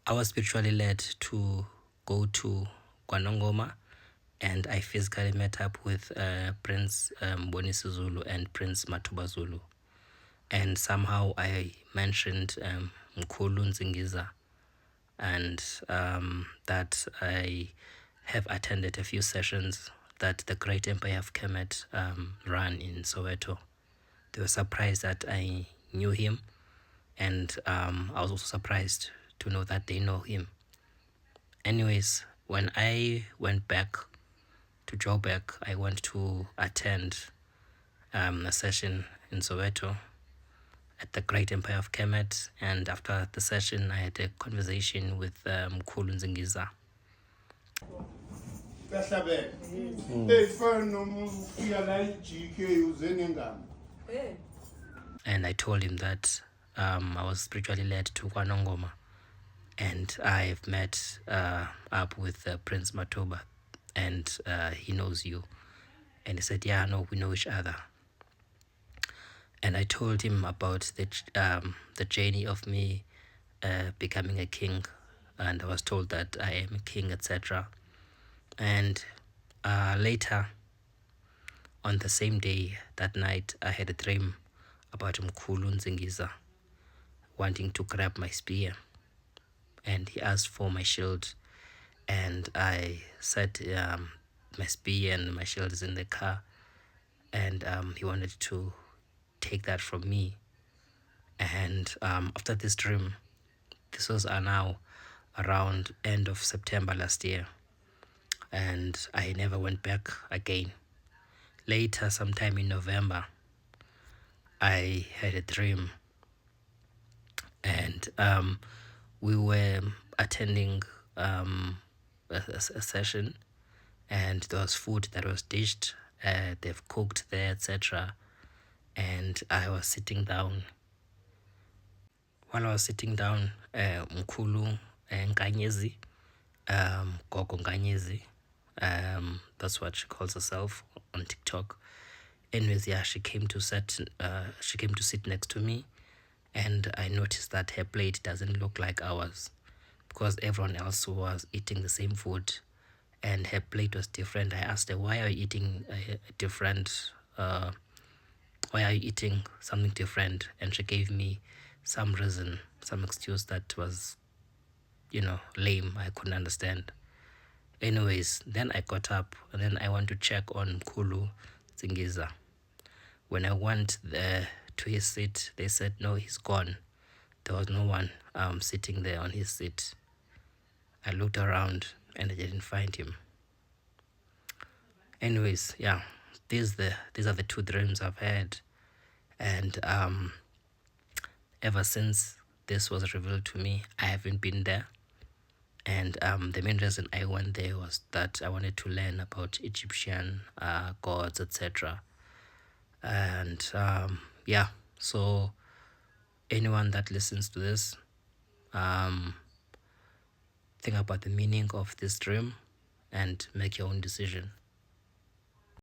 I was spiritually led to go to KwaNongoma, and I physically met up with Prince Bonisi Zulu and Prince Matuba Zulu. And somehow I mentioned Mkhulu Nzingiza, and that I have attended a few sessions that the Great Empire of Kemet ran in Soweto. They were surprised that I knew him, and I was also surprised to know that they know him. Anyways, when I went back to Joburg, I went to attend a session in Soweto at the Great Empire of Kemet, and after the session I had a conversation with Mkhulu Nzingiza. And I told him that I was spiritually led to KwaNongoma, and I've met up with Prince Matuba, and he knows you. And he said, yeah, no, we know each other. And I told him about the journey of me becoming a king, and I was told that I am a king, etc. And later, on the same day, that night, I had a dream about Mkhulu Nzingiza wanting to grab my spear, and he asked for my shield, and I said my spear and my shield is in the car, and he wanted to take that from me. And after this dream, this was now around end of September last year, and I never went back again. Later, sometime in November, I had a dream, and we were attending a session, and there was food that was dished, they've cooked there, etc. And I was sitting down. While I was sitting down, Mkhulu Nkanyezi, Gogo Nkanyezi, that's what she calls herself on TikTok. Anyways, yeah, she came to sit next to me, and I noticed that her plate doesn't look like ours, because everyone else was eating the same food, and her plate was different. I asked her, why are you eating why are you eating something different? And she gave me some reason, some excuse that was, lame. I couldn't understand. Anyways, then I got up, and then I went to check on Mkhulu Nzingiza. When I went there to his seat, they said, no, he's gone. There was no one sitting there on his seat. I looked around and I didn't find him. Anyways, yeah, these are the two dreams I've had, and ever since this was revealed to me, I haven't been there. And the main reason I went there was that I wanted to learn about Egyptian gods, etc. And yeah, so anyone that listens to this, think about the meaning of this dream and make your own decision.